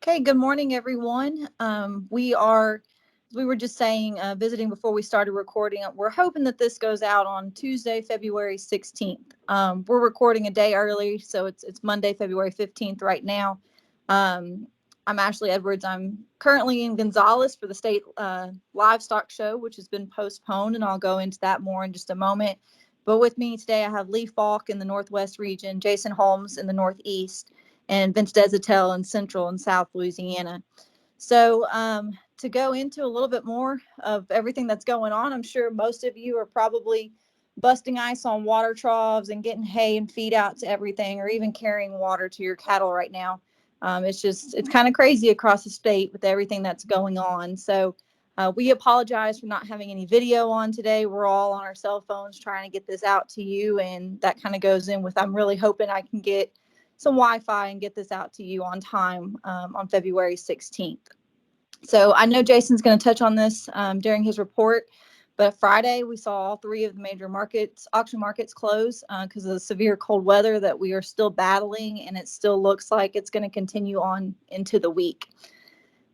Okay, good morning, everyone. We were just saying, visiting before we started recording. We're hoping that this goes out on Tuesday, February 16th. We're recording a day early, so it's Monday, February 15th right now. Um, I'm Ashley Edwards. I'm currently in Gonzales for the state livestock show, which has been postponed, and I'll go into that more in just a moment. But with me today, I have Lee Falk in the Northwest region, Jason Holmes in the Northeast, and Vince Desatel in Central and South Louisiana. So, to go into a little bit more of everything that's going on, I'm sure most of you are probably busting ice on water troughs and getting hay and feed out to everything, or even carrying water to your cattle right now. It's kind of crazy across the state with everything that's going on. So, we apologize for not having any video on today. We're all on our cell phones trying to get this out to you. And that kind of goes in with, I'm really hoping I can get some Wi-Fi and get this out to you on time on February 16th. So I know Jason's going to touch on this during his report, but Friday we saw all three of the major auction markets close because of the severe cold weather that we are still battling, and it still looks like it's going to continue on into the week.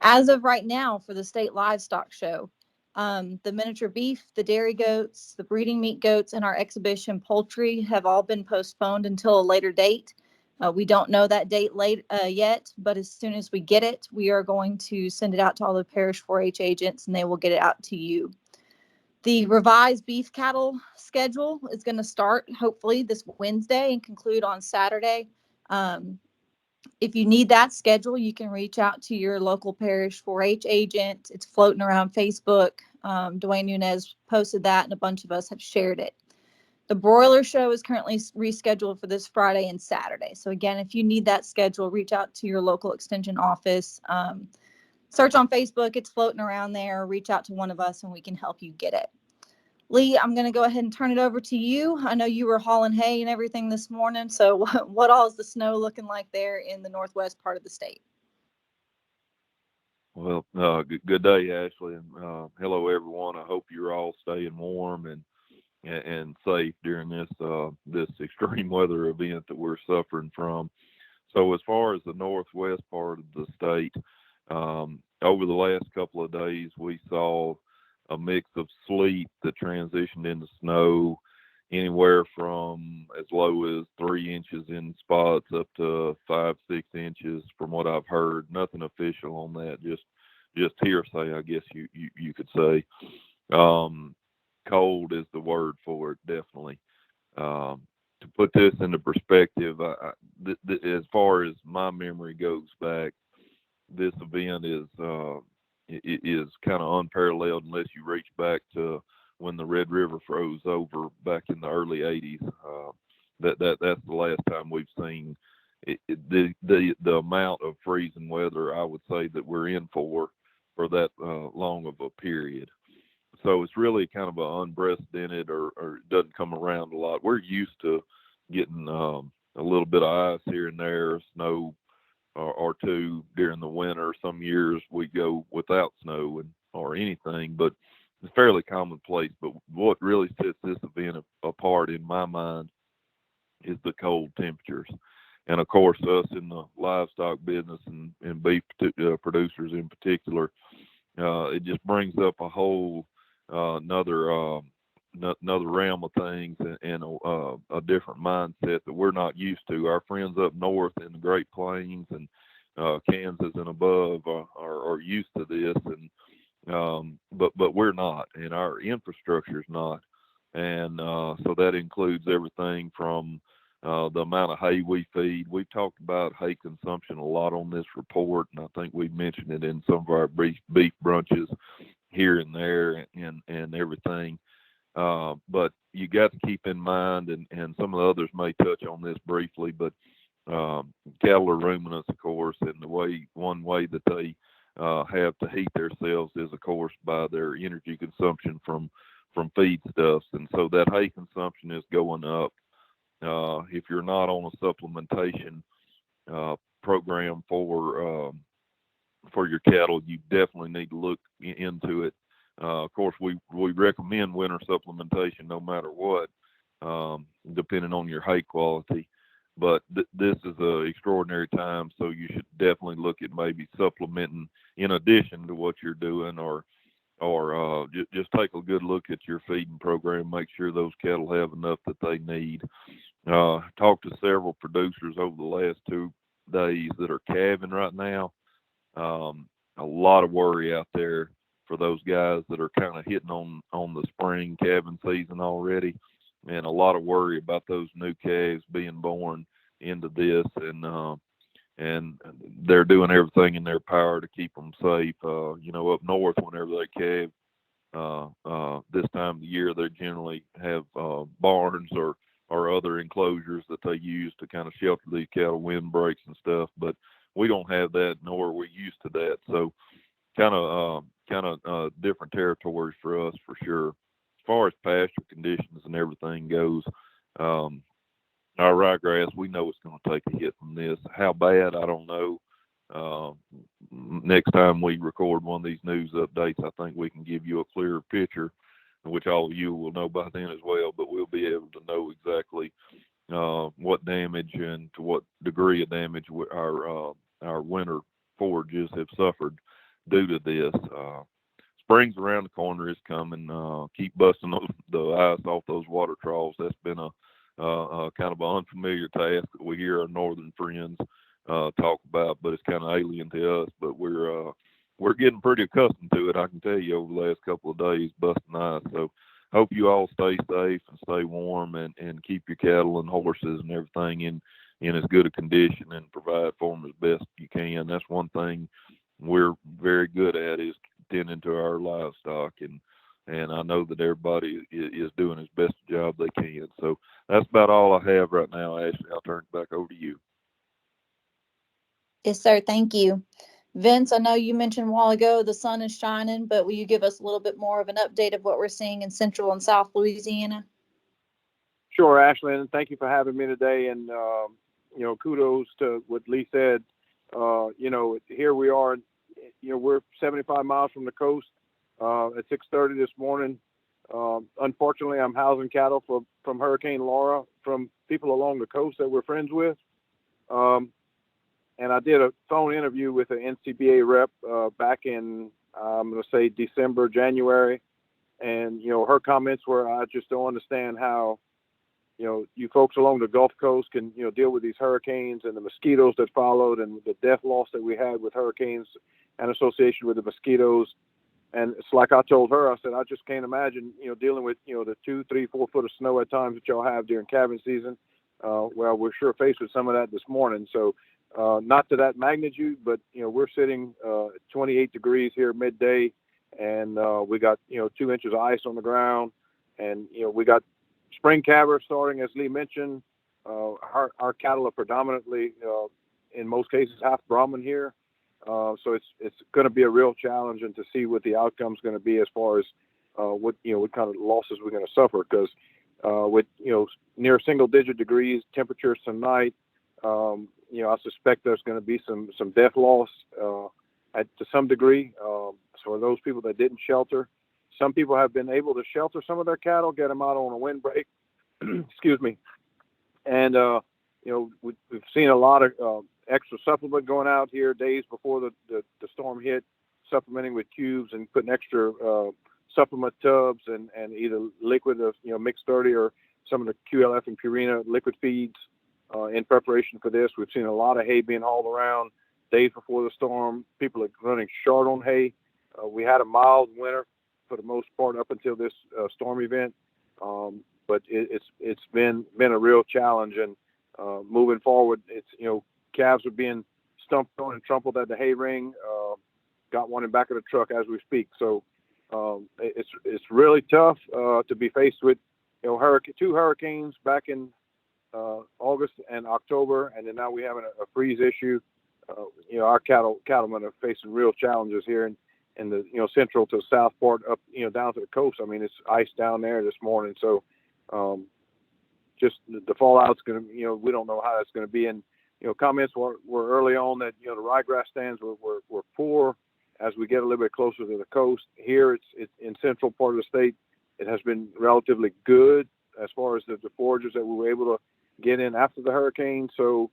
As of right now, for the state livestock show, the miniature beef, the dairy goats, the breeding meat goats, and our exhibition poultry have all been postponed until a later date. We don't know that date yet, but as soon as we get it, we are going to send it out to all the parish 4-H agents, and they will get it out to you. The revised beef cattle schedule is going to start hopefully this Wednesday and conclude on Saturday. If you need that schedule, you can reach out to your local parish 4-H agent. It's floating around Facebook. Dwayne Nunez posted that, and a bunch of us have shared it. The broiler show is currently rescheduled for this Friday and Saturday. So again, if you need that schedule, reach out to your local extension office. Search on Facebook. It's floating around there. Reach out to one of us, and we can help you get it. Lee, I'm going to go ahead and turn it over to you. I know you were hauling hay and everything this morning. So what all is the snow looking like there in the northwest part of the state? Well, good day, Ashley, and hello, everyone. I hope you're all staying warm and safe during this extreme weather event that we're suffering from. So, as far as the northwest part of the state, over the last couple of days, we saw a mix of sleet that transitioned into snow, anywhere from as low as 3 inches in spots up to 5, 6 inches, from what I've heard. Nothing official on that, just hearsay, I guess you could say. Um, Cold is the word for it, definitely. To put this into perspective, as far as my memory goes back, this event is kind of unparalleled unless you reach back to when the Red River froze over back in the early '80s. That's the last time we've seen the amount of freezing weather I would say that we're in for that long of a period. So it's really kind of an unprecedented, or it doesn't come around a lot. We're used to getting a little bit of ice here and there, snow or two during the winter. Some years we go without snow or anything, but it's fairly commonplace. But what really sets this event apart in my mind is the cold temperatures. And of course, us in the livestock business and beef producers in particular, it just brings up a whole another realm of things, and a different mindset that we're not used to. Our friends up north in the Great Plains and Kansas and above are used to this, and but we're not, and our infrastructure is not, and so that includes everything from the amount of hay we feed. We've talked about hay consumption a lot on this report, and I think we've mentioned it in some of our beef brunches here and there and everything. But you got to keep in mind, and some of the others may touch on this briefly, but cattle are ruminants, of course, and one way that they have to heat themselves is, of course, by their energy consumption from feedstuffs, and so that hay consumption is going up. If you're not on a supplementation program for your cattle, you definitely need to look into it. Of course, we recommend winter supplementation no matter what, depending on your hay quality. but this is a extraordinary time, so you should definitely look at maybe supplementing in addition to what you're doing, or just take a good look at your feeding program. Make sure those cattle have enough that they need. Talked to several producers over the last 2 days that are calving right now. A lot of worry out there for those guys that are kind of hitting on the spring calving season already, and a lot of worry about those new calves being born into this, and they're doing everything in their power to keep them safe. Up north, whenever they calve, this time of the year, they generally have barns or other enclosures that they use to kind of shelter these cattle, windbreaks and stuff. But we don't have that, nor are we used to that. So kind of different territories for us for sure. As far as pasture conditions and everything goes, our ryegrass, we know it's going to take a hit from this. How bad, I don't know. Uh, Next time we record one of these news updates, I think we can give you a clearer picture, which all of you will know by then as well. But we'll be able to know exactly what damage and to what degree of damage our winter forages have suffered due to this. Spring's around the corner, is coming. Keep busting the ice off those water troughs. That's been a kind of an unfamiliar task that we hear our northern friends talk about, but it's kind of alien to us. But we're getting pretty accustomed to it, I can tell you, over the last couple of days busting ice. So hope you all stay safe and stay warm, and keep your cattle and horses and everything in as good a condition, and provide for them as best you can. That's one thing we're very good at, is tending to our livestock, and I know that everybody is doing as best a job they can. So that's about all I have right now, Ashley. I'll turn it back over to you. Yes, sir. Thank you. Vince, I know you mentioned a while ago the sun is shining, but will you give us a little bit more of an update of what we're seeing in central and south Louisiana? Sure, Ashley, and thank you for having me today. And kudos to what Lee said. Here we are. We're 75 miles from the coast at 6:30 this morning. Unfortunately, I'm housing cattle from Hurricane Laura from people along the coast that we're friends with. And I did a phone interview with an NCBA rep back in, I'm going to say, December, January. And, her comments were, I just don't understand how, you folks along the Gulf Coast can, deal with these hurricanes and the mosquitoes that followed and the death loss that we had with hurricanes and association with the mosquitoes. And it's like I told her, I said, I just can't imagine, dealing with, the 2, 3, 4 foot of snow at times that y'all have during calving season. Well, we're sure faced with some of that this morning. So not to that magnitude, but, we're sitting at 28 degrees here midday, and we got, 2 inches of ice on the ground, and, we got spring calvers starting, as Lee mentioned. Our cattle are predominantly, in most cases, half Brahman here. So it's going to be a real challenge, and to see what the outcome is going to be as far as what kind of losses we're going to suffer, because with near single digit degrees temperatures tonight, I suspect there's going to be some death loss to some degree. So for those people that didn't shelter, some people have been able to shelter some of their cattle, get them out on a windbreak. Excuse me. And we've seen a lot of extra supplement going out here days before the storm hit, supplementing with cubes and putting extra supplement tubs and either liquid of mixed 30 or some of the QLF and Purina liquid feeds in preparation for this. We've seen a lot of hay being hauled around days before the storm. People are running short on hay. We had a mild winter for the most part up until this storm event, but it's been a real challenge. And moving forward, it's calves are being stumped on and trampled at the hay ring. Got one in back of the truck as we speak. So it's really tough to be faced with 2 hurricanes back in August and October, and then now we have a freeze issue. Our cattlemen are facing real challenges here in the central to south part up down to the coast. I mean, it's ice down there this morning, so just the fallout's going to we don't know how that's going to be. And comments were early on that the ryegrass stands were poor. As we get a little bit closer to the coast here, it's in central part of the state. It has been relatively good as far as the forages that we were able get in after the hurricane. So,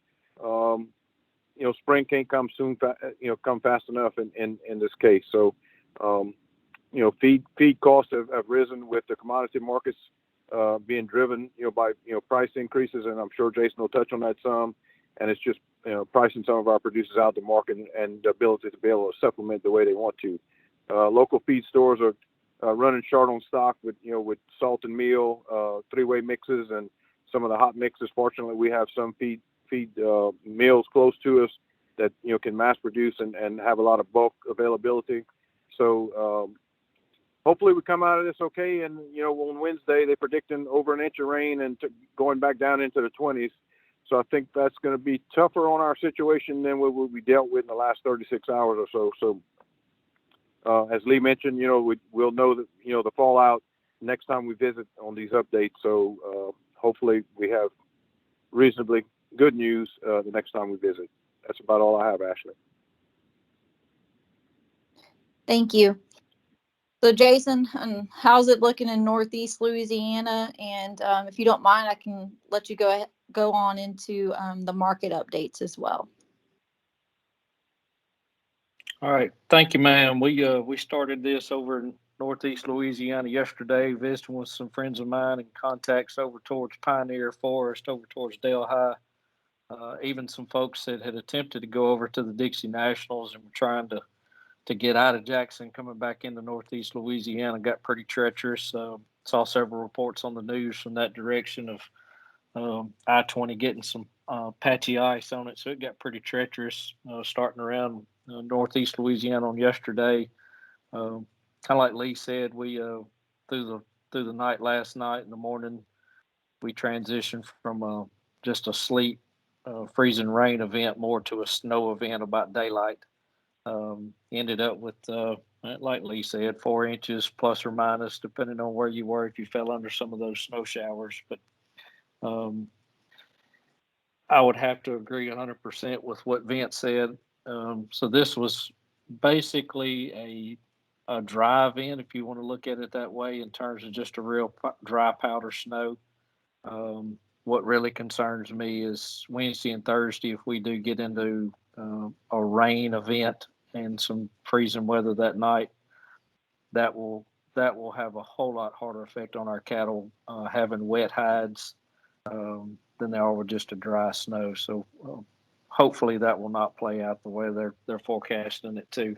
spring can't come soon, come fast enough in this case. So, feed costs have risen with the commodity markets being driven, by price increases, and I'm sure Jason will touch on that some. And it's just pricing some of our producers out the market and the ability to be able to supplement the way they want to. Local feed stores are running short on stock with salt and meal, three-way mixes, and some of the hot mixes. Fortunately, we have some feed mills close to us that can mass produce and have a lot of bulk availability. So hopefully we come out of this okay. And on Wednesday they're predicting over an inch of rain and going back down into the 20s. So I think that's going to be tougher on our situation than what we dealt with in the last 36 hours or so. So as Lee mentioned, we'll know that the fallout next time we visit on these updates. So hopefully we have reasonably good news the next time we visit. That's about all I have, Ashley. Thank you. So Jason, how's it looking in Northeast Louisiana? And if you don't mind, I can let you go on into the market updates as well. All right, thank you, ma'am. We started this over in Northeast Louisiana yesterday, visiting with some friends of mine and contacts over towards Pioneer Forest, over towards Delhi. Even some folks that had attempted to go over to the Dixie Nationals and were trying to get out of Jackson, coming back into Northeast Louisiana, got pretty treacherous. Saw several reports on the news from that direction of I-20 getting some patchy ice on it, so it got pretty treacherous starting around Northeast Louisiana on yesterday. Kind of like Lee said, we through the night last night in the morning, we transitioned from just a sleet, freezing rain event more to a snow event about daylight. Ended up with, like Lee said, 4 inches plus or minus, depending on where you were, if you fell under some of those snow showers. But I would have to agree 100% with what Vince said. So this was basically a dry event, if you want to look at it that way, in terms of just a real dry powder snow. What really concerns me is Wednesday and Thursday, if we do get into a rain event and some freezing weather that night, that will have a whole lot harder effect on our cattle having wet hides than they are with just a dry snow. So hopefully that will not play out the way they're forecasting it to.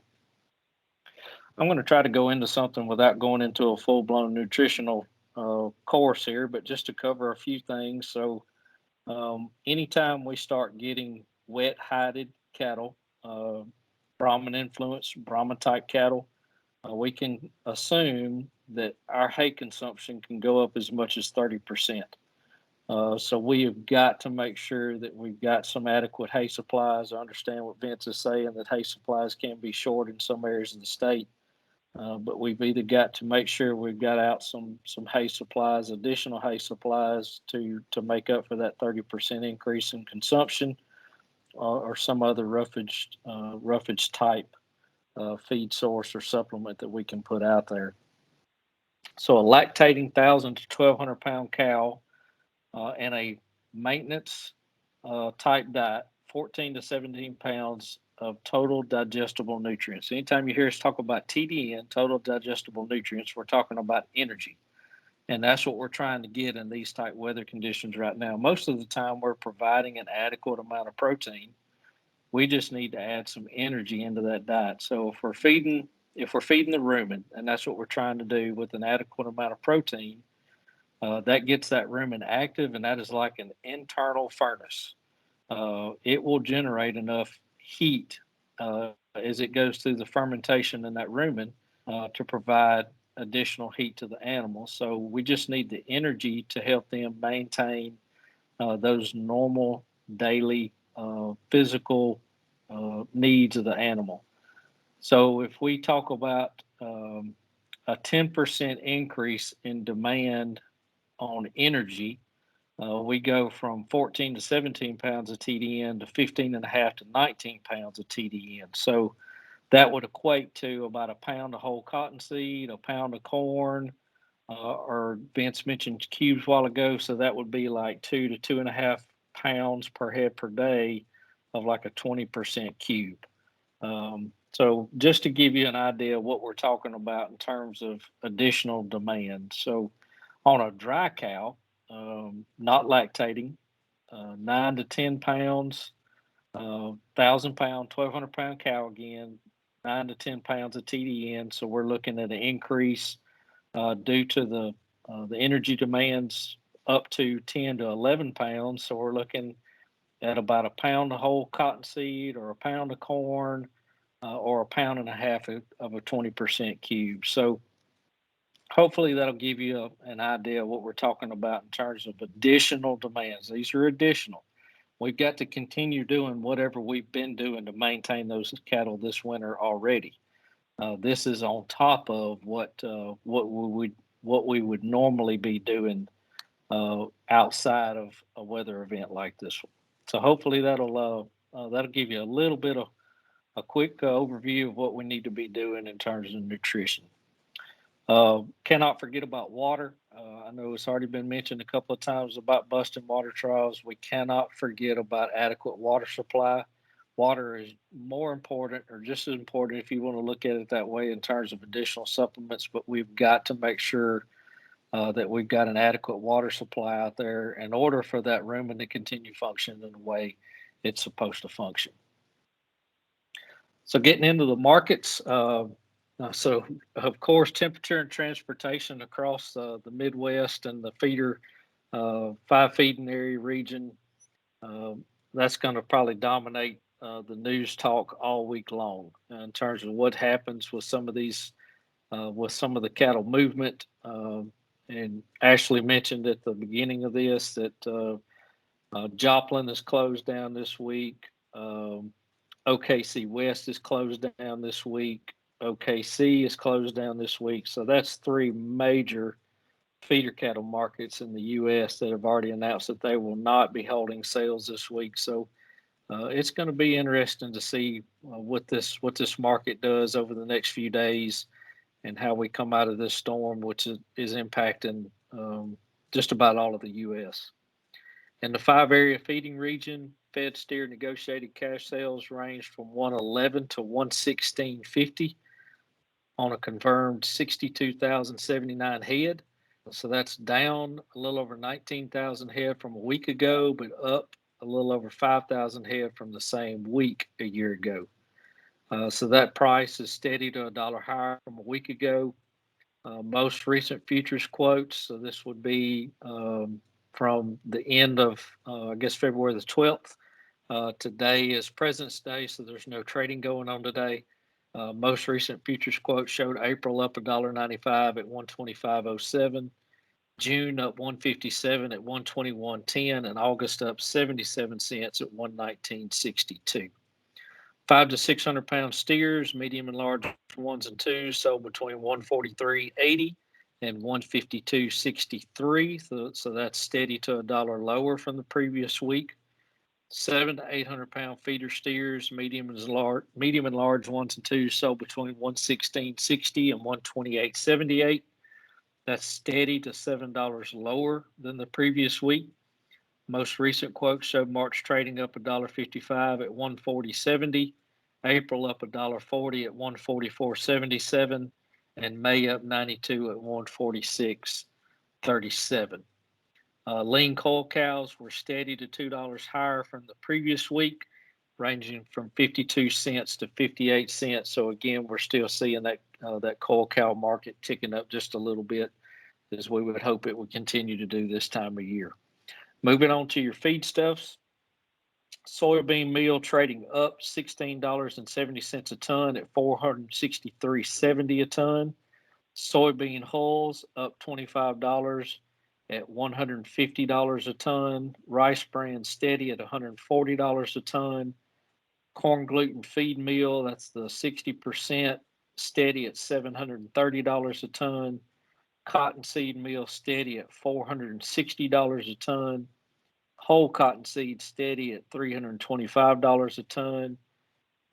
I'm going to try to go into something without going into a full-blown nutritional course here, but just to cover a few things. So anytime we start getting wet hided cattle, Brahman influence, Brahman type cattle, we can assume that our hay consumption can go up as much as 30%. So we have got to make sure that we've got some adequate hay supplies. I understand what Vince is saying, that hay supplies can be short in some areas of the state. But we've either got to make sure we've got out some hay supplies, additional hay supplies to make up for that 30% increase in consumption, or some other roughage type feed source or supplement that we can put out there. So a lactating 1,000 to 1,200 pound cow and a maintenance type diet, 14 to 17 pounds of total digestible nutrients. Anytime you hear us talk about TDN, total digestible nutrients, we're talking about energy. And that's what we're trying to get in these type weather conditions right now. Most of the time we're providing an adequate amount of protein. We just need to add some energy into that diet. So if we're feeding the rumen, and that's what we're trying to do with an adequate amount of protein, that gets that rumen active, and that is like an internal furnace. It will generate enough heat as it goes through the fermentation in that rumen to provide additional heat to the animals. So we just need the energy to help them maintain those normal daily physical needs of the animal. So if we talk about a 10% increase in demand on energy, we go from 14 to 17 pounds of TDN to 15 and a half to 19 pounds of TDN. So that would equate to about a pound of whole cottonseed, a pound of corn, or Vince mentioned cubes a while ago, so that would be like 2 to 2.5 pounds per head per day of like a 20% cube. So just to give you an idea of what we're talking about in terms of additional demand. So on a dry cow, not lactating, 9 to 10 pounds, 1,000 pound, 1,200 pound cow again, 9 to 10 pounds of TDN. So we're looking at an increase due to the energy demands up to 10 to 11 pounds. So we're looking at about a pound of whole cottonseed or a pound of corn or a pound and a half of a 20% cube. So hopefully that'll give you an idea of what we're talking about in terms of additional demands. These are additional. We've got to continue doing whatever we've been doing to maintain those cattle this winter already. This is on top of what we would normally be doing outside of a weather event like this one. So hopefully that'll give you a little bit of a quick overview of what we need to be doing in terms of nutrition. Cannot forget about water. I know it's already been mentioned a couple of times about busting water trials. We cannot forget about adequate water supply. Water is more important, or just as important if you want to look at it that way, in terms of additional supplements, but we've got to make sure that we've got an adequate water supply out there in order for that rumen to continue functioning in the way it's supposed to function. So getting into the markets, so of course, temperature and transportation across the Midwest and the feeder 5 feeding area region, that's going to probably dominate the news talk all week long in terms of what happens with some of these, with some of the cattle movement. And Ashley mentioned at the beginning of this that Joplin is closed down this week. OKC West is closed down this week. OKC is closed down this week. So that's 3 major feeder cattle markets in the U.S. that have already announced that they will not be holding sales this week. So it's going to be interesting to see what this market does over the next few days and how we come out of this storm, which is impacting just about all of the U.S. In the 5 area feeding region, fed steer negotiated cash sales ranged from 111 to 116.50 on a confirmed 62,079 head. So that's down a little over 19,000 head from a week ago, but up a little over 5,000 head from the same week a year ago. So that price is steady to $1 higher from a week ago. Most recent futures quotes, so this would be from the end of, I guess, February the 12th. Today is President's Day, so there's no trading going on today. Most recent futures quote showed April up $1.95 at 125.07, June up 157 at 121.10, and August up 77 cents at 119.62. 5 to 600 pound steers, medium and large 1s and 2s, sold between 143.80 and 152.63. So that's steady to $1 lower from the previous week. 7 to 800 pound feeder steers, medium and large 1s and 2s, sold between 116.60 and 128.78. That's steady to $7 lower than the previous week. Most recent quotes showed March trading up $1.55 at 140.70, April up $1.40 at 144.77, and May up 92 at 146.37. Lean coil cows were steady to $2 higher from the previous week, ranging from 52 cents to 58 cents. So again, we're still seeing that coil cow market ticking up just a little bit, as we would hope it would continue to do this time of year. Moving on to your feedstuffs, soybean meal trading up $16.70 a ton at $463.70 a ton. Soybean hulls up $25 at $150 a ton. Rice bran steady at $140 a ton. Corn gluten feed meal, that's the 60%, steady at $730 a ton. Cottonseed meal steady at $460 a ton. Whole cottonseed steady at $325 a ton.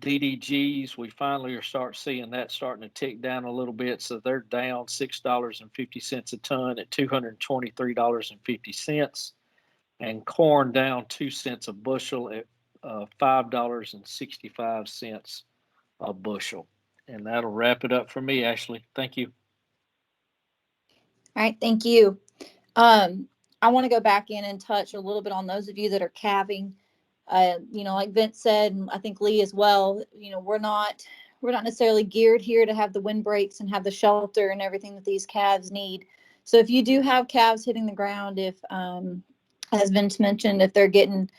DDGs, we finally are seeing that starting to tick down a little bit. So they're down $6.50 a ton at $223.50, and corn down 2 cents a bushel at $5.65 a bushel. And that'll wrap it up for me, Ashley. Thank you. All right, thank you. Um, I want to go back in and touch a little bit on those of you that are calving. Like Vince said, and I think Lee as well. We're not necessarily geared here to have the windbreaks and have the shelter and everything that these calves need. So if you do have calves hitting the ground, if as Vince mentioned, if they're getting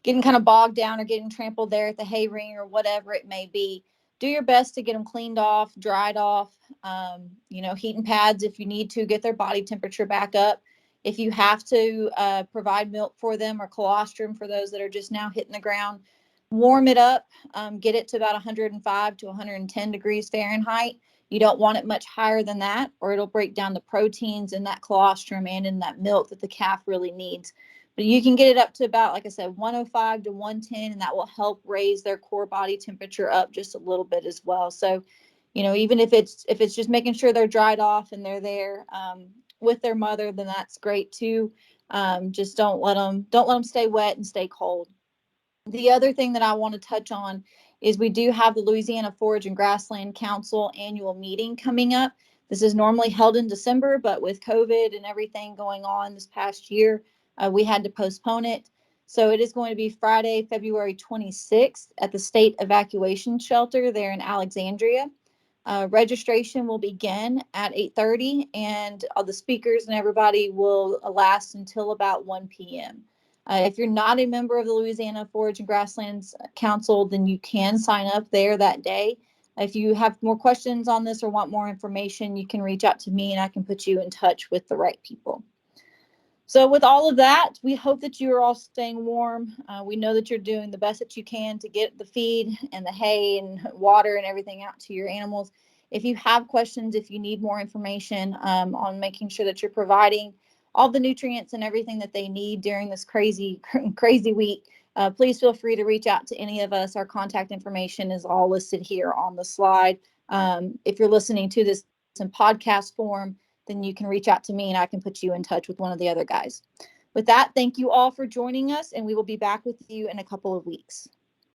kind of bogged down or getting trampled there at the hay ring or whatever it may be, do your best to get them cleaned off, dried off, heating pads if you need to, get their body temperature back up. If you have to provide milk for them or colostrum for those that are just now hitting the ground, warm it up, get it to about 105 to 110 degrees Fahrenheit. You don't want it much higher than that, or it'll break down the proteins in that colostrum and in that milk that the calf really needs. But you can get it up to about, like I said, 105 to 110, and that will help raise their core body temperature up just a little bit as well. So, even if it's just making sure they're dried off and they're there with their mother, then that's great too. Just don't let them stay wet and stay cold. The other thing that I want to touch on is we do have the Louisiana Forage and Grassland Council annual meeting coming up. This is normally held in December, but with COVID and everything going on this past year, we had to postpone it. So it is going to be Friday, February 26th at the State Evacuation Shelter there in Alexandria. Registration will begin at 8:30, and all the speakers and everybody will last until about 1 p.m. If you're not a member of the Louisiana Forage and Grasslands Council, then you can sign up there that day. If you have more questions on this or want more information, you can reach out to me and I can put you in touch with the right people. So with all of that, we hope that you are all staying warm. We know that you're doing the best that you can to get the feed and the hay and water and everything out to your animals. If you have questions, if you need more information on making sure that you're providing all the nutrients and everything that they need during this crazy week, please feel free to reach out to any of us. Our contact information is all listed here on the slide. If you're listening to this in podcast form, then you can reach out to me and I can put you in touch with one of the other guys. With that, thank you all for joining us, and we will be back with you in a couple of weeks.